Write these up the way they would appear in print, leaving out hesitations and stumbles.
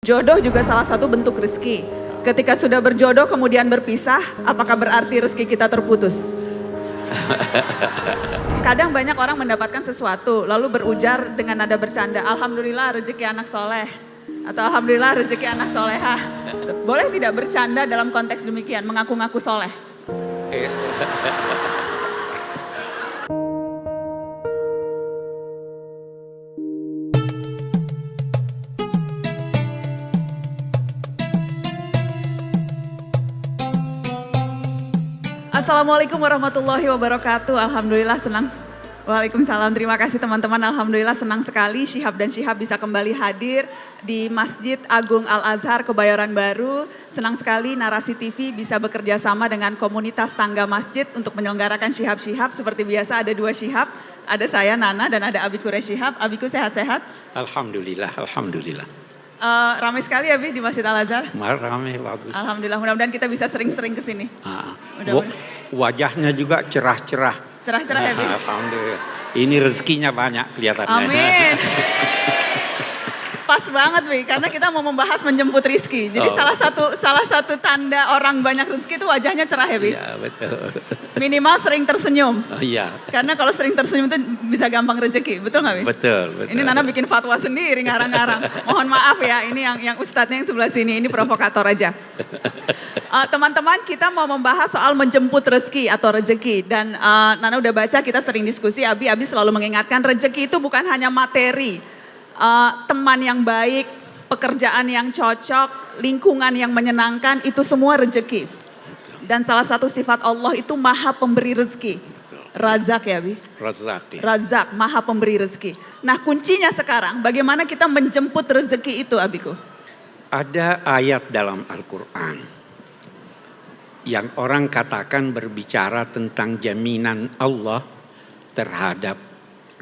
Jodoh juga salah satu bentuk rezeki. Ketika sudah berjodoh kemudian berpisah, apakah berarti rezeki kita terputus? Kadang banyak orang mendapatkan sesuatu lalu berujar dengan nada bercanda, alhamdulillah rezeki anak soleh, atau alhamdulillah rezeki anak solehah. Boleh tidak bercanda dalam konteks demikian, mengaku-ngaku soleh? Assalamualaikum warahmatullahi wabarakatuh. Alhamdulillah senang. Waalaikumsalam, terima kasih teman-teman. Alhamdulillah senang sekali Syihab dan Syihab bisa kembali hadir di Masjid Agung Al-Azhar Kebayoran Baru. Senang sekali Narasi TV bisa bekerja sama dengan komunitas tangga masjid untuk menyelenggarakan Syihab-Syihab. Seperti biasa ada dua Syihab, ada saya Nana dan ada Abiku Syihab. Abiku sehat-sehat? Alhamdulillah, alhamdulillah. Ramai sekali ya Bi di Masjid Al-Azhar? Ramai, bagus. Alhamdulillah, mudah-mudahan kita bisa sering-sering ke sini. Wajahnya juga cerah-cerah. Cerah-cerah ya Bi? Alhamdulillah. Ini rezekinya banyak kelihatannya. Amin. Pas banget Bi, karena kita mau membahas menjemput rizki. Jadi salah satu tanda orang banyak rezeki itu wajahnya cerah ya Bi? Iya, betul. Minimal sering tersenyum. Iya. Karena kalau sering tersenyum itu bisa gampang rezeki, betul nggak Bi? Betul. Ini Nana bikin fatwa sendiri ngarang-ngarang. Mohon maaf ya, ini yang ustadznya yang sebelah sini, ini provokator aja. Teman-teman, kita mau membahas soal menjemput rezeki atau rezeki. Dan Nana udah baca, kita sering diskusi, Abi selalu mengingatkan rezeki itu bukan hanya materi. Teman yang baik, pekerjaan yang cocok, lingkungan yang menyenangkan, itu semua rezeki. Dan salah satu sifat Allah itu maha pemberi rezeki. Razak ya Bi? Razak. Ya. Razak, maha pemberi rezeki. Nah kuncinya sekarang, bagaimana kita menjemput rezeki itu Abiku? Ada ayat dalam Al-Quran yang orang katakan berbicara tentang jaminan Allah terhadap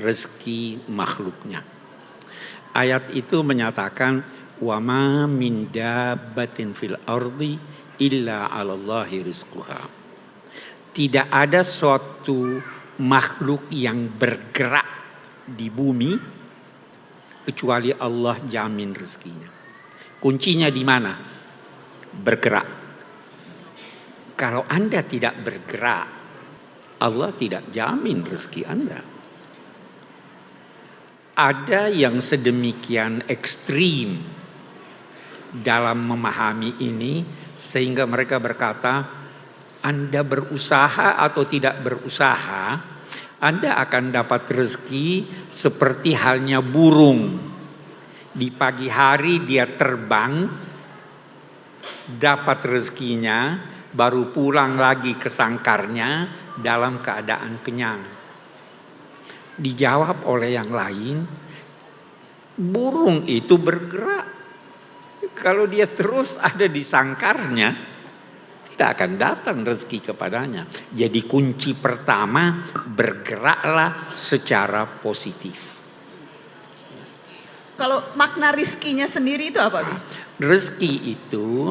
rezeki makhluknya. Ayat itu menyatakan wa ma min dabbatin fil ardi illa 'alallahi rizquha. Tidak ada suatu makhluk yang bergerak di bumi kecuali Allah jamin rezekinya. Kuncinya di mana? Bergerak. Kalau Anda tidak bergerak, Allah tidak jamin rezeki Anda. Ada yang sedemikian ekstrim dalam memahami ini sehingga mereka berkata, Anda berusaha atau tidak berusaha, Anda akan dapat rezeki seperti halnya burung. Di pagi hari dia terbang, dapat rezekinya, baru pulang lagi ke sangkarnya dalam keadaan kenyang. Dijawab oleh yang lain, burung itu bergerak. Kalau dia terus ada di sangkarnya, tidak akan datang rezeki kepadanya. Jadi kunci pertama, bergeraklah secara positif. Kalau makna rizkinya sendiri itu apa Bi? Rezeki itu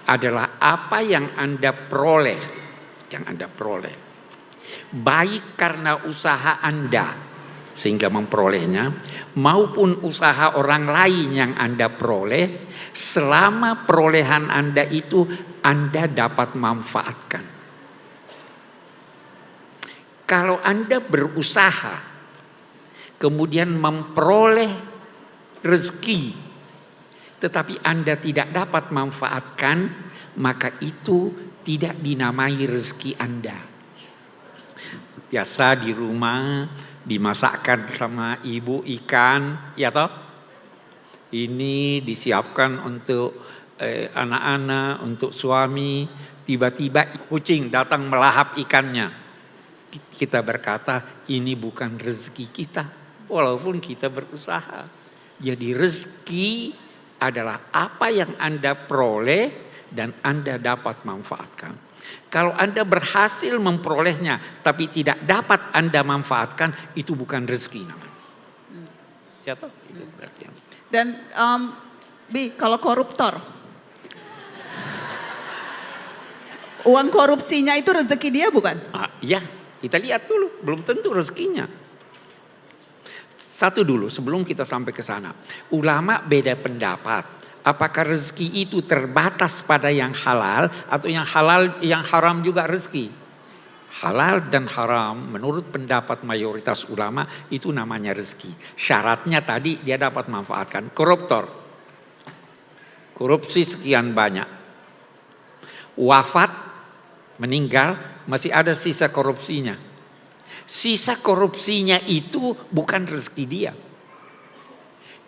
adalah apa yang Anda peroleh. Yang Anda peroleh. Baik karena usaha Anda sehingga memperolehnya, maupun usaha orang lain yang Anda peroleh, selama perolehan Anda itu Anda dapat manfaatkan. Kalau Anda berusaha kemudian memperoleh rezeki tetapi Anda tidak dapat manfaatkan, maka itu tidak dinamai rezeki Anda. Biasa di rumah dimasakkan sama ibu ikan, ya toh? Ini disiapkan untuk anak-anak, untuk suami. Tiba-tiba kucing datang melahap ikannya. Kita berkata ini bukan rezeki kita, walaupun kita berusaha. Jadi rezeki adalah apa yang Anda peroleh dan Anda dapat manfaatkan. Kalau Anda berhasil memperolehnya tapi tidak dapat Anda manfaatkan, itu bukan rezeki namanya. Ya toh? Itu berarti. Dan Bi, kalau koruptor, uang korupsinya itu rezeki dia bukan? Ya, kita lihat dulu, belum tentu rezekinya. Satu dulu sebelum kita sampai ke sana. Ulama beda pendapat Apakah rezeki itu terbatas pada yang halal atau yang halal yang haram juga rezeki? Halal dan haram menurut pendapat mayoritas ulama itu namanya rezeki. Syaratnya tadi dia dapat manfaatkan. Koruptor, korupsi sekian banyak, wafat, meninggal, masih ada sisa korupsinya. Sisa korupsinya itu bukan rezeki dia.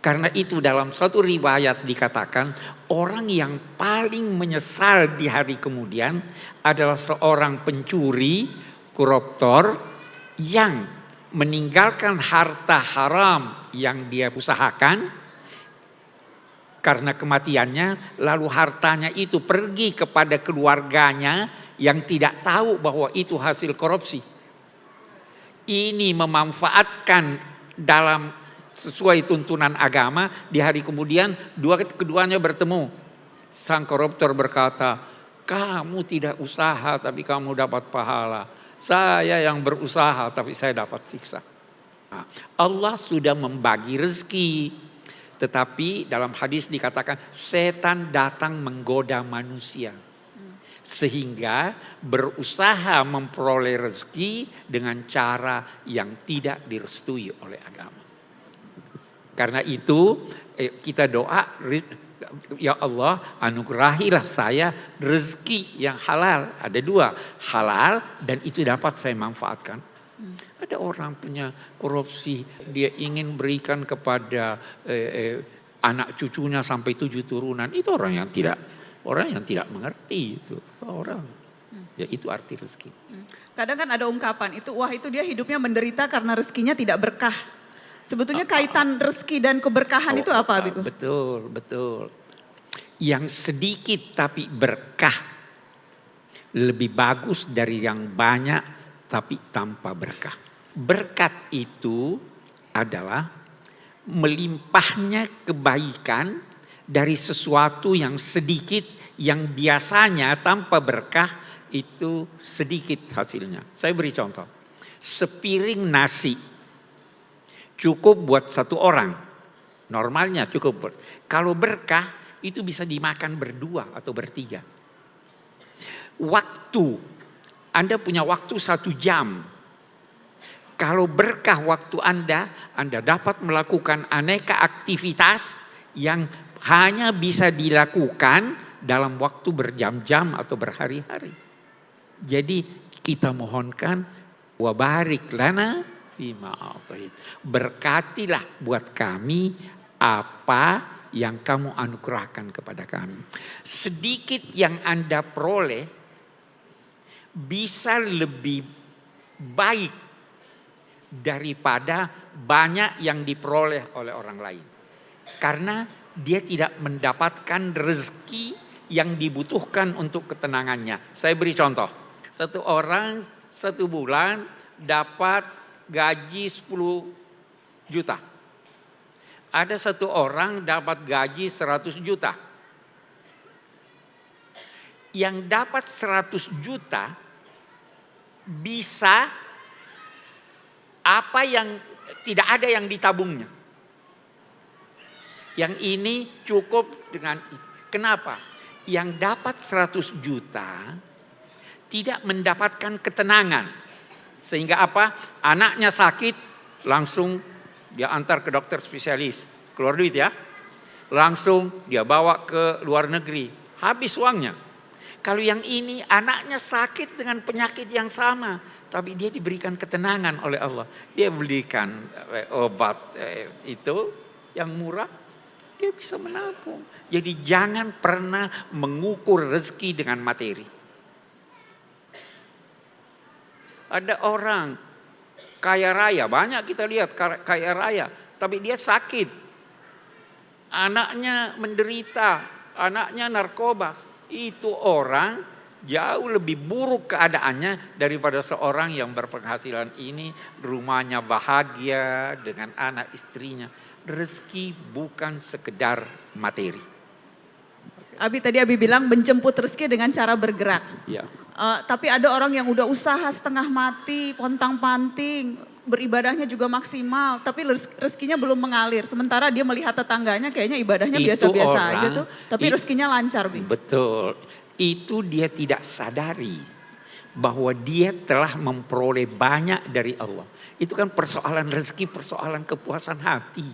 Karena itu dalam suatu riwayat dikatakan orang yang paling menyesal di hari kemudian adalah seorang pencuri, koruptor yang meninggalkan harta haram yang dia usahakan karena kematiannya, lalu hartanya itu pergi kepada keluarganya yang tidak tahu bahwa itu hasil korupsi. Ini memanfaatkan dalam sesuai tuntunan agama, di hari kemudian keduanya bertemu. Sang koruptor berkata, kamu tidak usaha tapi kamu dapat pahala. Saya yang berusaha tapi saya dapat siksa. Nah, Allah sudah membagi rezeki. Tetapi dalam hadis dikatakan setan datang menggoda manusia. Sehingga berusaha memperoleh rezeki dengan cara yang tidak direstui oleh agama. Karena itu kita doa, ya Allah anugerahilah saya rezeki yang halal. Ada dua, halal dan itu dapat saya manfaatkan. Ada orang punya korupsi, dia ingin berikan kepada anak cucunya sampai 7 turunan. Itu orang yang tidak mengerti itu orang. Ya itu arti rezeki. Kadang kan ada ungkapan itu, wah itu dia hidupnya menderita karena rezekinya tidak berkah. Sebetulnya kaitan rezeki dan keberkahan itu apa, Biku? Betul. Yang sedikit tapi berkah lebih bagus dari yang banyak tapi tanpa berkah. Berkat itu adalah melimpahnya kebaikan dari sesuatu yang sedikit yang biasanya tanpa berkah itu sedikit hasilnya. Saya beri contoh. Sepiring nasi cukup buat 1 orang. Normalnya cukup. Kalau berkah itu bisa dimakan berdua atau bertiga. Waktu. Anda punya waktu 1 jam. Kalau berkah waktu Anda dapat melakukan aneka aktivitas yang hanya bisa dilakukan dalam waktu berjam-jam atau berhari-hari. Jadi kita mohonkan wa barik lana fima a'tait. Berkatilah buat kami apa yang kamu anugerahkan kepada kami. Sedikit yang Anda peroleh bisa lebih baik daripada banyak yang diperoleh oleh orang lain. Karena dia tidak mendapatkan rezeki yang dibutuhkan untuk ketenangannya. Saya beri contoh. 1 orang 1 bulan dapat gaji 10 juta. Ada 1 orang dapat gaji 100 juta. Yang dapat 100 juta bisa apa yang tidak ada yang ditabungnya. Yang ini cukup dengan itu. Kenapa? Yang dapat 100 juta tidak mendapatkan ketenangan. Sehingga apa? Anaknya sakit, langsung dia antar ke dokter spesialis. Keluar duit ya. Langsung dia bawa ke luar negeri. Habis uangnya. Kalau yang ini anaknya sakit dengan penyakit yang sama. Tapi dia diberikan ketenangan oleh Allah. Dia belikan obat itu yang murah. Dia bisa menabung. Jadi jangan pernah mengukur rezeki dengan materi. Ada orang kaya raya, banyak kita lihat kaya raya, tapi dia sakit. Anaknya menderita, anaknya narkoba. Itu orang jauh lebih buruk keadaannya daripada seorang yang berpenghasilan ini, rumahnya bahagia dengan anak istrinya. Rezeki bukan sekedar materi. Tadi Abi bilang menjemput rezeki dengan cara bergerak. Ya. Tapi ada orang yang udah usaha setengah mati, pontang-panting, beribadahnya juga maksimal, tapi rezekinya belum mengalir. Sementara dia melihat tetangganya kayaknya ibadahnya Itu biasa-biasa aja orang, tuh, tapi rezekinya lancar, Bi. betul. Itu dia tidak sadari bahwa dia telah memperoleh banyak dari Allah. Itu kan persoalan rezeki, persoalan kepuasan hati.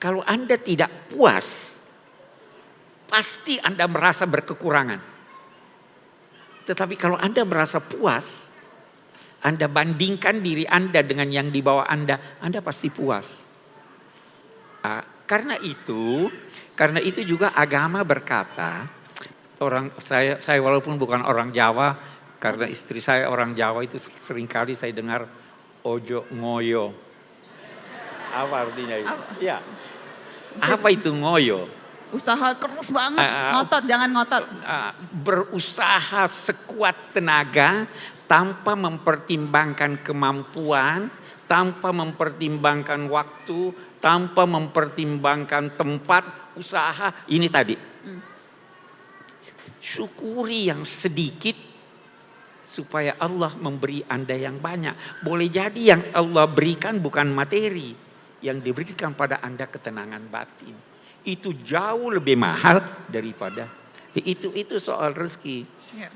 Kalau Anda tidak puas, pasti Anda merasa berkekurangan. Tetapi kalau Anda merasa puas, Anda bandingkan diri Anda dengan yang di bawah Anda pasti puas. Karena itu juga agama berkata, saya walaupun bukan orang Jawa, karena istri saya orang Jawa, itu seringkali saya dengar ojo ngoyo. Apa artinya itu? Ya. Apa itu ngoyo? Usaha keras banget, ngotot, jangan ngotot. Berusaha sekuat tenaga tanpa mempertimbangkan kemampuan, tanpa mempertimbangkan waktu, tanpa mempertimbangkan tempat usaha. Ini tadi. Syukuri yang sedikit supaya Allah memberi Anda yang banyak. Boleh jadi yang Allah berikan bukan materi, yang diberikan pada Anda ketenangan batin. Itu jauh lebih mahal daripada itu soal rezeki. Ya.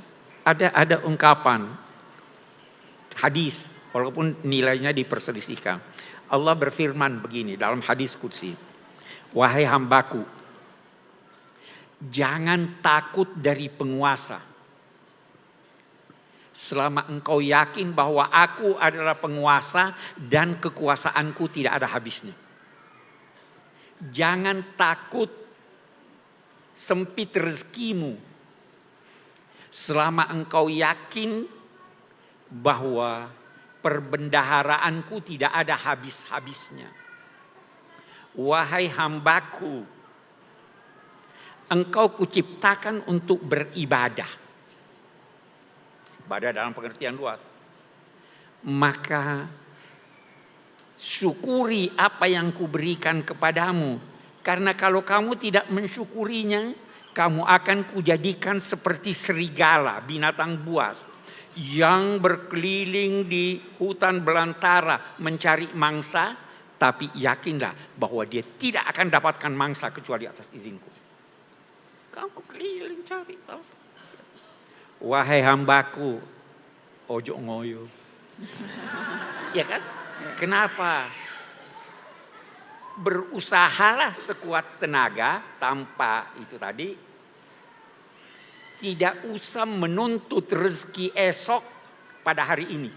Ada ungkapan hadis walaupun nilainya diperselisihkan. Allah berfirman begini dalam hadis qudsi. Wahai hambaku, jangan takut dari penguasa. Selama engkau yakin bahwa aku adalah penguasa dan kekuasaanku tidak ada habisnya. Jangan takut sempit rezekimu selama engkau yakin bahwa perbendaharaanku tidak ada habis-habisnya. Wahai hambaku, engkau kuciptakan untuk beribadah. Ibadah dalam pengertian luas. Maka syukuri apa yang kuberikan kepadamu. Karena kalau kamu tidak mensyukurinya, kamu akan kujadikan seperti serigala, binatang buas, yang berkeliling di hutan belantara mencari mangsa, tapi yakinlah bahwa dia tidak akan dapatkan mangsa kecuali atas izinku. Kamu keliling cari tahu. Wahai hambaku, ojo ngoyo. Ya kan? Kenapa? Berusahalah sekuat tenaga tanpa itu tadi. Tidak usah menuntut rezeki esok pada hari ini.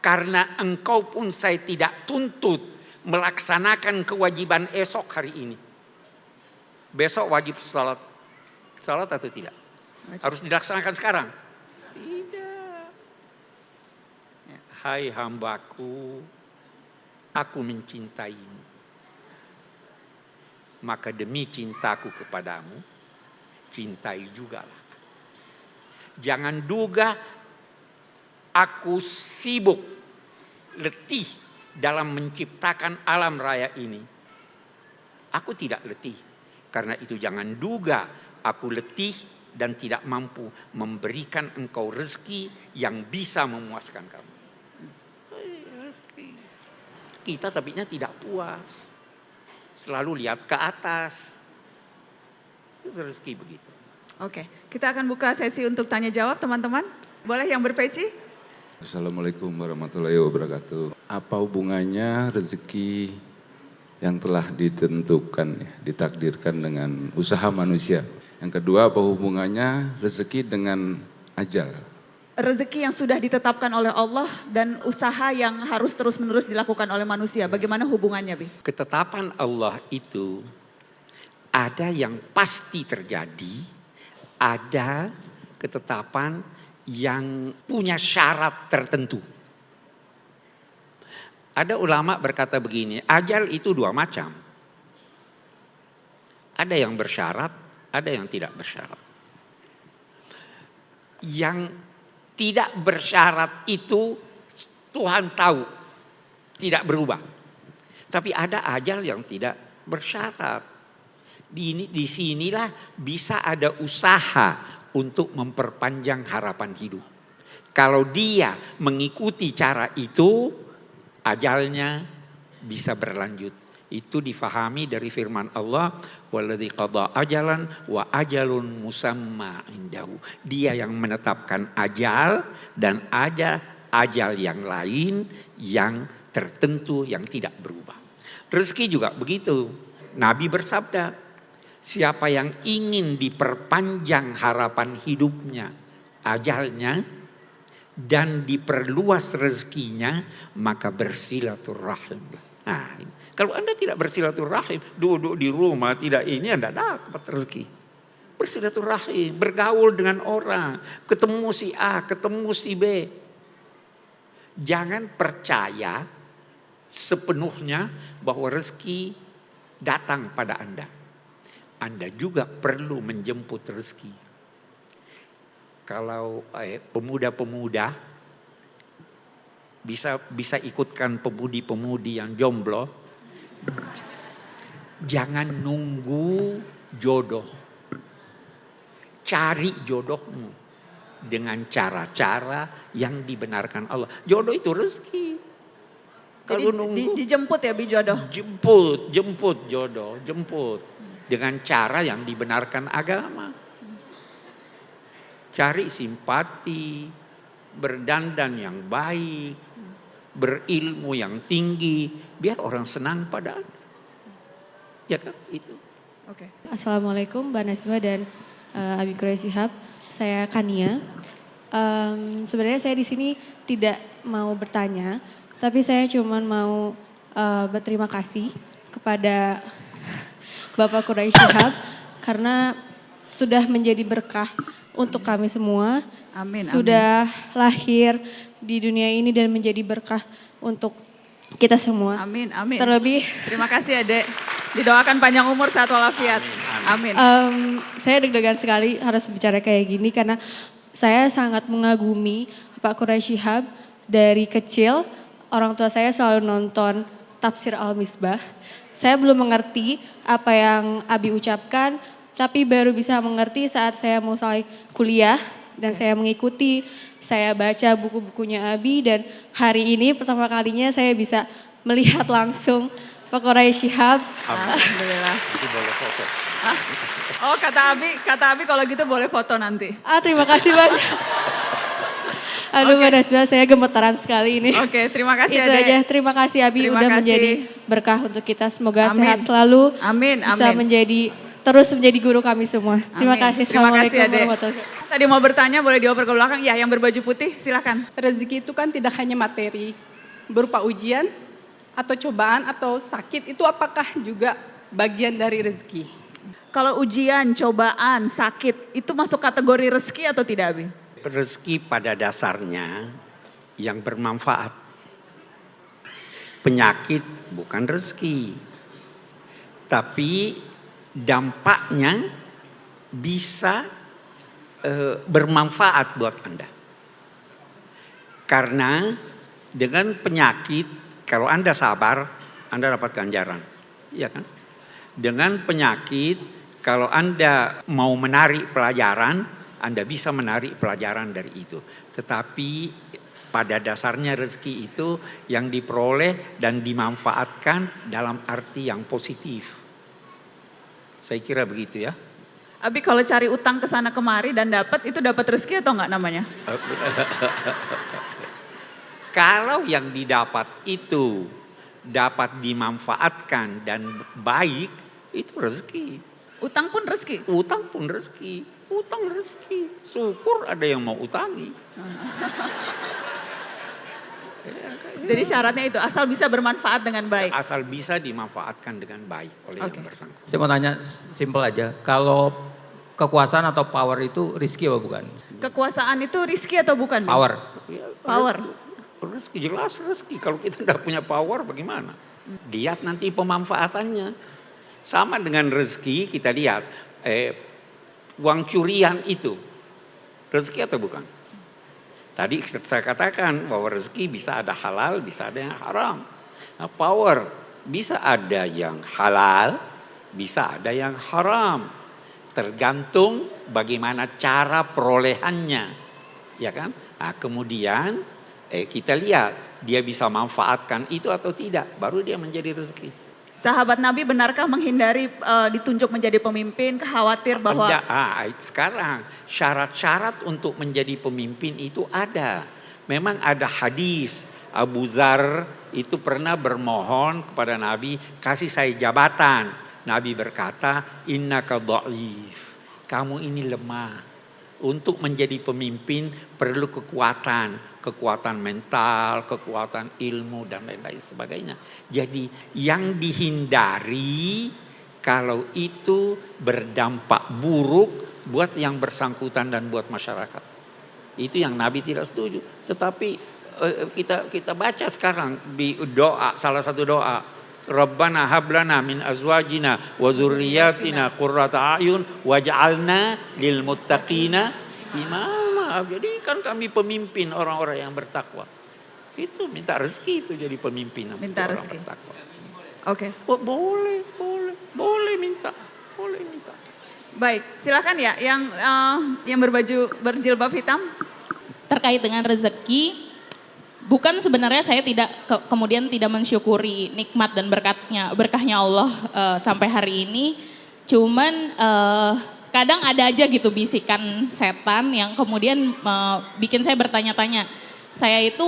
Karena engkau pun saya tidak tuntut melaksanakan kewajiban esok hari ini. Besok wajib salat. Salat atau tidak? Harus dilaksanakan sekarang? Tidak. Hai hambaku, aku mencintaimu. Maka demi cintaku kepadamu, cintai jugalah. Jangan duga aku sibuk, letih dalam menciptakan alam raya ini. Aku tidak letih. Karena itu jangan duga aku letih dan tidak mampu memberikan engkau rezeki yang bisa memuaskan kamu. Kita tapinya tidak puas. Selalu lihat ke atas. Itu rezeki begitu. Oke, kita akan buka sesi untuk tanya jawab teman-teman. Boleh yang berpeci? Assalamualaikum warahmatullahi wabarakatuh. Apa hubungannya rezeki yang telah ditentukan, ditakdirkan dengan usaha manusia? Yang kedua, apa hubungannya rezeki dengan ajal? Rezeki yang sudah ditetapkan oleh Allah dan usaha yang harus terus-menerus dilakukan oleh manusia. Bagaimana hubungannya, Bi? Ketetapan Allah itu ada yang pasti terjadi, ada ketetapan yang punya syarat tertentu. Ada ulama berkata begini, ajal itu dua macam. Ada yang bersyarat, ada yang tidak bersyarat. Yang tidak bersyarat itu Tuhan tahu, tidak berubah. Tapi ada ajal yang tidak bersyarat. Di sinilah bisa ada usaha untuk memperpanjang harapan hidup. Kalau dia mengikuti cara itu, ajalnya bisa berlanjut. Itu difahami dari firman Allah, walladzi qada ajalan wa ajalun musamma indahu. Dia yang menetapkan ajal dan ada ajal yang lain yang tertentu yang tidak berubah. Rezeki juga begitu. Nabi bersabda, siapa yang ingin diperpanjang harapan hidupnya, ajalnya, dan diperluas rezekinya, maka bersilaturahim. Nah, kalau Anda tidak bersilaturahim, duduk di rumah tidak ini, Anda dapat rezeki. Bersilaturahim, bergaul dengan orang, ketemu si A, ketemu si B. Jangan percaya sepenuhnya bahwa rezeki datang pada Anda. Anda juga perlu menjemput rezeki. Kalau pemuda-pemuda bisa ikutkan pemudi-pemudi yang jomblo, jangan nunggu jodoh. Cari jodohmu dengan cara-cara yang dibenarkan Allah. Jodoh itu rezeki. Kalau nunggu dijemput ya Bi jodoh. Jemput jodoh, jemput dengan cara yang dibenarkan agama. Cari simpati, berdandan yang baik, berilmu yang tinggi, biar orang senang pada Anda. Ya kan, itu. Oke. Assalamualaikum Mbak Nasma dan Abi Quraish Shihab. Saya Kania. Sebenarnya saya di sini tidak mau bertanya, tapi saya cuma mau berterima kasih kepada Bapak Quraish Shihab karena sudah menjadi berkah untuk kami semua. Amin. Sudah lahir di dunia ini dan menjadi berkah untuk kita semua. Amin. Amin. Terlebih, terima kasih Adek. Didoakan panjang umur, sehat walafiat. Amin. Saya deg-degan sekali harus bicara kayak gini karena saya sangat mengagumi Pak Quraish Shihab. Dari kecil orang tua saya selalu nonton Tafsir Al-Misbah. Saya belum mengerti apa yang Abi ucapkan, tapi baru bisa mengerti saat saya mau selesai kuliah dan saya mengikuti, saya baca buku-bukunya Abi dan hari ini pertama kalinya saya bisa melihat langsung Pak Quraish Shihab. Alhamdulillah. Itu boleh foto. Oh kata Abi kalau gitu boleh foto nanti. Terima kasih banyak. Aduh Mbak Najwa, saya gemetaran sekali ini. Oke, terima kasih Itu Adek. aja, terima kasih Abi Terima udah kasih. menjadi berkah untuk kita. Semoga Amin. sehat selalu. Amin, Bisa amin. terus menjadi guru kami semua. Terima Amin. kasih. Terima kasih Assalamualaikum Adek. warahmatullahi wabarakatuh. Tadi mau bertanya boleh dioper ke belakang. Ya, yang berbaju putih silakan. Rezeki itu kan tidak hanya materi, berupa ujian atau cobaan atau sakit, itu apakah juga bagian dari rezeki? Kalau ujian, cobaan, sakit itu masuk kategori rezeki atau tidak Abi? Rezeki pada dasarnya yang bermanfaat. Penyakit bukan rezeki. Tapi dampaknya bisa bermanfaat buat Anda. Karena dengan penyakit, kalau Anda sabar, Anda dapat ganjaran. Iya kan? Dengan penyakit, kalau Anda mau menarik pelajaran, Anda bisa menarik pelajaran dari itu. Tetapi pada dasarnya rezeki itu yang diperoleh dan dimanfaatkan dalam arti yang positif. Saya kira begitu ya. Abi kalau cari utang ke sana kemari dan dapat, itu dapat rezeki atau enggak namanya? Kalau yang didapat itu dapat dimanfaatkan dan baik, itu rezeki. Utang pun rezeki. Utang pun rezeki. Utang rezeki. Syukur ada yang mau utangi. Jadi syaratnya itu asal bisa bermanfaat dengan baik. Asal bisa dimanfaatkan dengan baik oleh Oke. yang bersangkutan. Saya mau tanya simpel aja, kalau kekuasaan atau power itu rizki apa bukan? Kekuasaan itu rezeki atau bukan? Bi? Power. Power. Rezeki jelas rezeki. Kalau kita tidak punya power bagaimana? Lihat nanti pemanfaatannya. Sama dengan rezeki kita lihat uang curian itu rezeki atau bukan? Tadi saya katakan bahwa rezeki bisa ada halal, bisa ada yang haram. Nah, power bisa ada yang halal, bisa ada yang haram. Tergantung bagaimana cara perolehannya. ya kan? Nah, kemudian kita lihat dia bisa manfaatkan itu atau tidak, baru dia menjadi rezeki. Sahabat Nabi benarkah menghindari ditunjuk menjadi pemimpin, khawatir bahwa Sekarang syarat-syarat untuk menjadi pemimpin itu ada. Memang ada hadis Abu Dzar itu pernah bermohon kepada Nabi, kasih saya jabatan. Nabi berkata, innaka dhaif. Kamu ini lemah. Untuk menjadi pemimpin perlu kekuatan mental, kekuatan ilmu dan lain-lain sebagainya. Jadi yang dihindari kalau itu berdampak buruk buat yang bersangkutan dan buat masyarakat. Itu yang Nabi tidak setuju. Tetapi kita baca sekarang di doa, salah satu doa, Rabbana hablana min azwajina wa zurriyatina qurrata a'yun waj'alna lil muttaqina imama. Jadi kan kami pemimpin orang-orang yang bertakwa. Itu minta rezeki itu jadi pemimpin. Minta orang rezeki. bertakwa. Oke. Oh, boleh minta. Baik, silakan ya yang berbaju berjilbab hitam. Terkait dengan rezeki, bukan sebenarnya saya tidak kemudian tidak mensyukuri nikmat dan berkahnya Allah sampai hari ini. Cuman kadang ada aja gitu bisikan setan yang kemudian bikin saya bertanya-tanya. Saya itu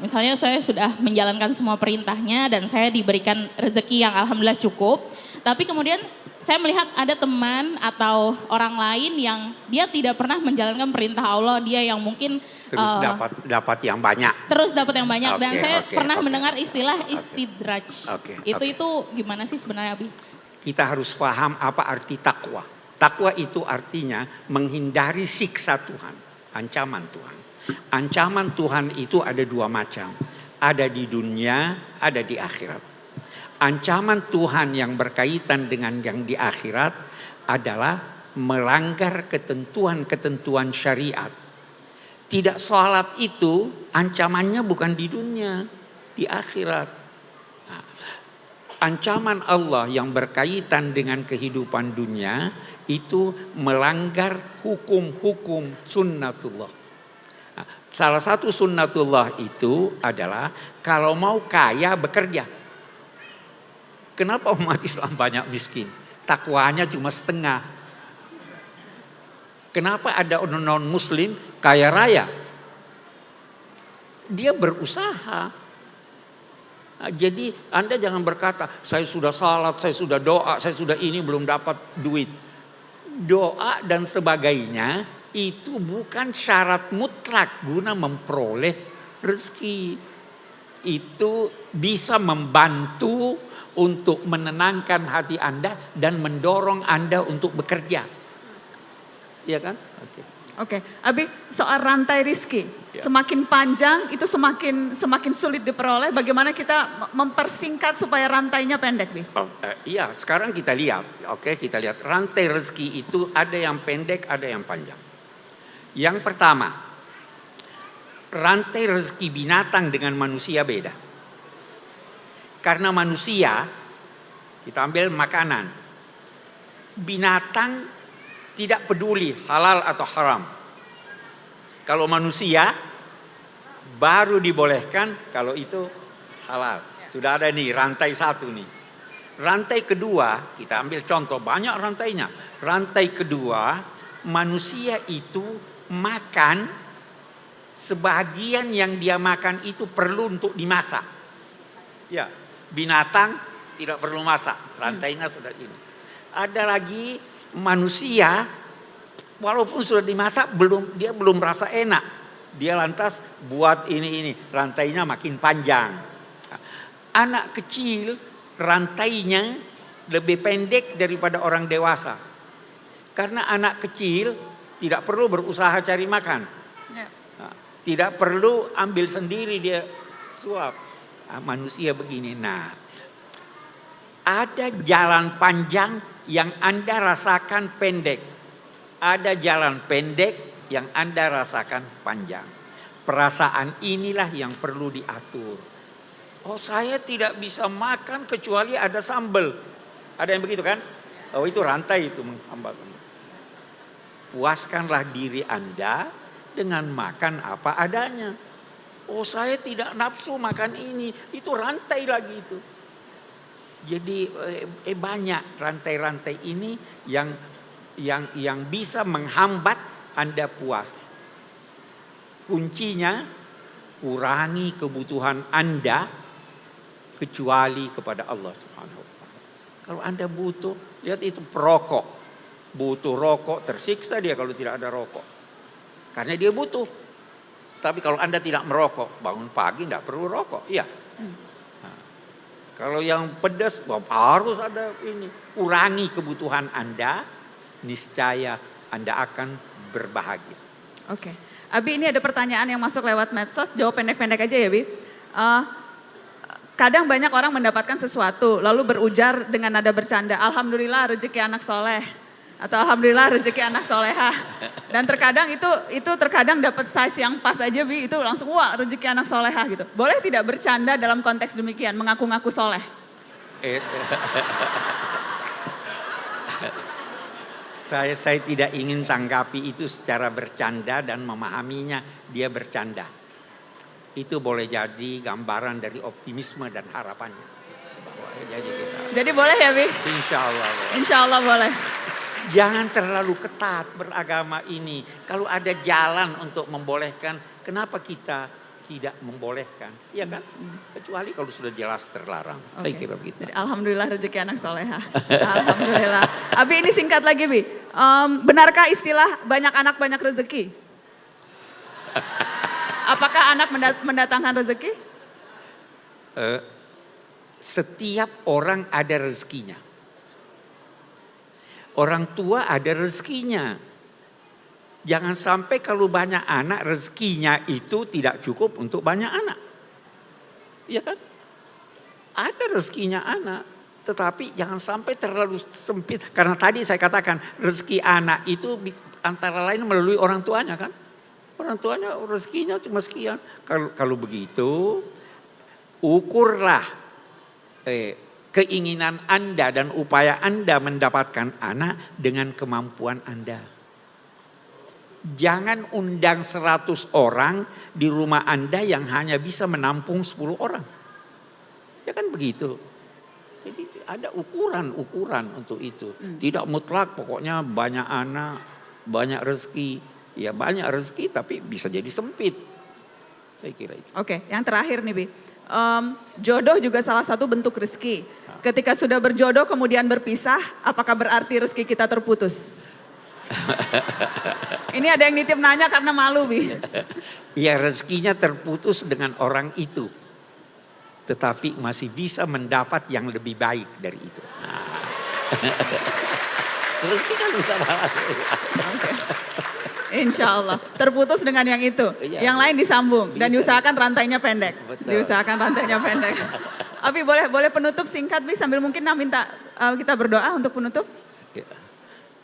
misalnya saya sudah menjalankan semua perintahnya dan saya diberikan rezeki yang alhamdulillah cukup. Tapi kemudian saya melihat ada teman atau orang lain yang dia tidak pernah menjalankan perintah Allah, dia yang mungkin Terus dapat yang banyak. Terus dapat yang banyak dan Oke, saya oke, pernah oke. mendengar istilah istidraj. Oke, Itu gimana sih sebenarnya, Abi? Kita harus paham apa arti takwa. Takwa itu artinya menghindari siksa Tuhan, ancaman Tuhan. Ancaman Tuhan itu ada dua macam. Ada di dunia, ada di akhirat. Ancaman Tuhan yang berkaitan dengan yang di akhirat adalah melanggar ketentuan-ketentuan syariat. Tidak sholat itu ancamannya bukan di dunia, di akhirat. Nah, ancaman Allah yang berkaitan dengan kehidupan dunia itu melanggar hukum-hukum sunnatullah. Nah, salah satu sunnatullah itu adalah kalau mau kaya bekerja. Kenapa umat Islam banyak miskin? Takwanya cuma setengah. Kenapa ada non-muslim kaya raya? Dia berusaha. Nah, jadi Anda jangan berkata, saya sudah salat, saya sudah doa, saya sudah ini belum dapat duit. Doa dan sebagainya itu bukan syarat mutlak guna memperoleh rezeki. Itu bisa membantu untuk menenangkan hati Anda dan mendorong Anda untuk bekerja. Iya kan? Oke, Abi, soal rantai rizki, semakin panjang itu semakin sulit diperoleh. Bagaimana kita mempersingkat supaya rantainya pendek, Bi? Iya, sekarang kita lihat. Oke, kita lihat rantai rezeki itu ada yang pendek, ada yang panjang. Yang pertama, rantai rezeki binatang dengan manusia beda. Karena manusia, kita ambil makanan. Binatang tidak peduli halal atau haram. Kalau manusia baru dibolehkan kalau itu halal. Sudah ada nih rantai satu nih. Rantai kedua, kita ambil contoh banyak rantainya. Rantai kedua, manusia itu makan sebagian yang dia makan itu perlu untuk dimasak. Ya, binatang tidak perlu masak, rantainya sudah ini. Ada lagi manusia, walaupun sudah dimasak dia belum merasa enak. Dia lantas buat ini, rantainya makin panjang. Anak kecil rantainya lebih pendek daripada orang dewasa. Karena anak kecil tidak perlu berusaha cari makan. Tidak perlu ambil sendiri dia suap. Manusia begini. Nah, ada jalan panjang yang Anda rasakan pendek. Ada jalan pendek yang Anda rasakan panjang. Perasaan inilah yang perlu diatur. Oh, saya tidak bisa makan kecuali ada sambal. Ada yang begitu kan? Oh, itu rantai itu menghambat. Puaskanlah diri Anda dengan makan apa adanya. Oh saya tidak nafsu makan ini, itu rantai lagi itu. Jadi banyak rantai-rantai ini yang bisa menghambat Anda puas. Kuncinya kurangi kebutuhan Anda kecuali kepada Allah Subhanahu wa taala. Kalau Anda butuh, lihat itu perokok. Butuh rokok, tersiksa dia kalau tidak ada rokok. Karena dia butuh. Tapi kalau Anda tidak merokok, bangun pagi tidak perlu rokok. Iya. Nah, kalau yang pedas, harus ada ini. Kurangi kebutuhan Anda, niscaya Anda akan berbahagia. Oke. Abi, ini ada pertanyaan yang masuk lewat medsos, jawab pendek-pendek aja ya, Bi. Kadang banyak orang mendapatkan sesuatu, lalu berujar dengan nada bercanda, alhamdulillah rezeki anak soleh. Atau alhamdulillah rezeki anak solehah. Dan terkadang itu terkadang dapat size yang pas aja, Bi, itu langsung wah rezeki anak solehah gitu. Boleh tidak bercanda dalam konteks demikian, mengaku-ngaku soleh? Saya tidak ingin tanggapi itu secara bercanda dan memahaminya dia bercanda. Itu boleh jadi gambaran dari optimisme dan harapannya. Jadi boleh ya, Bi? Insya Allah boleh. Insya Allah boleh. Jangan terlalu ketat beragama ini. Kalau ada jalan untuk membolehkan, kenapa kita tidak membolehkan? Iya kan? Kecuali kalau sudah jelas terlarang. Saya kira begitu. Jadi, alhamdulillah rezeki anak solehah. Alhamdulillah. Abi, ini singkat lagi, Bi. Benarkah istilah banyak anak banyak rezeki? Apakah anak mendatangkan rezeki? Setiap orang ada rezekinya. Orang tua ada rezekinya. Jangan sampai kalau banyak anak rezekinya itu tidak cukup untuk banyak anak. Iya kan? Ada rezekinya anak, tetapi jangan sampai terlalu sempit. Karena tadi saya katakan rezeki anak itu antara lain melalui orang tuanya kan. Orang tuanya rezekinya cuma sekian. Kalau begitu, ukurlah keinginan Anda dan upaya Anda mendapatkan anak dengan kemampuan Anda. Jangan undang 100 orang di rumah Anda yang hanya bisa menampung 10 orang. Ya kan begitu. Jadi ada ukuran-ukuran untuk itu. Tidak mutlak pokoknya banyak anak, banyak rezeki. Ya banyak rezeki tapi bisa jadi sempit. Saya kira itu. Oke, yang terakhir nih, Bi. Jodoh juga salah satu bentuk rezeki. Ketika sudah berjodoh kemudian berpisah, apakah berarti rezeki kita terputus? Ini ada yang nitip nanya karena malu, Bi. Ya rezekinya terputus dengan orang itu. Tetapi masih bisa mendapat yang lebih baik dari itu. Rezeki kan bisa dapat. Insya Allah. Terputus dengan yang itu. Iya, yang lain disambung. Dan bisa. diusahakan rantainya pendek. Betul. Diusahakan rantainya pendek. Abi boleh penutup singkat, Bi, sambil mungkin minta kita berdoa untuk penutup.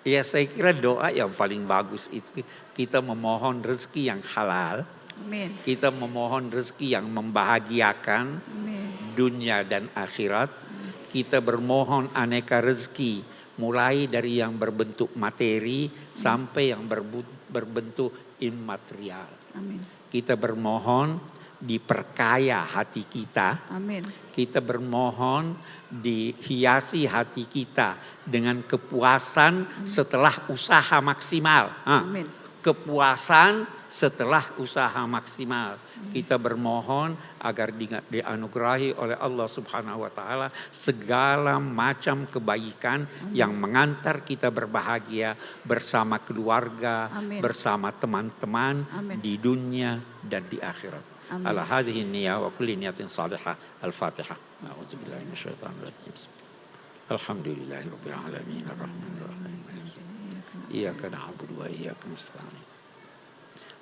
Ya saya kira doa yang paling bagus itu kita memohon rezeki yang halal. Amin. Kita memohon rezeki yang membahagiakan Amin. dunia dan akhirat. Kita bermohon aneka rezeki mulai dari yang berbentuk materi sampai yang berbentuk immaterial. Amin. Kita bermohon diperkaya hati kita. Amin. Kita bermohon dihiasi hati kita dengan kepuasan setelah usaha maksimal. Amin. Kepuasan setelah usaha maksimal. Kita bermohon agar dianugerahi oleh Allah Subhanahu wa taala segala macam kebaikan yang mengantar kita berbahagia bersama keluarga, Amin. bersama teman-teman Amin. di dunia dan di akhirat. Amin. Ala hadhihi niyya wa kulli niyatin salihah. Al-Fatihah. A'udzu billahi minasyaitonir rajim. Alhamdulillahirabbil alamin arrahmanir rahim. Iyyaka na'budu wa iyyaka nasta'in.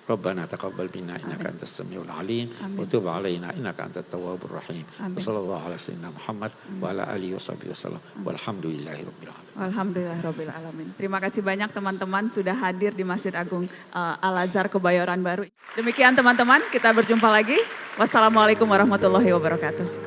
ربنا تقبل منا إنك أنت السميع العليم وتب علينا إنك أنت التواب الرحيم وصلى الله على سيدنا محمد وعلى آله وصحبه وسلم والحمد لله رب العالمين. Alhamdulillahirabbil alamin. Terima kasih banyak teman-teman sudah hadir di Masjid Agung Al-Azhar Kebayoran Baru. Demikian teman-teman, kita berjumpa lagi. Wassalamualaikum warahmatullahi wabarakatuh.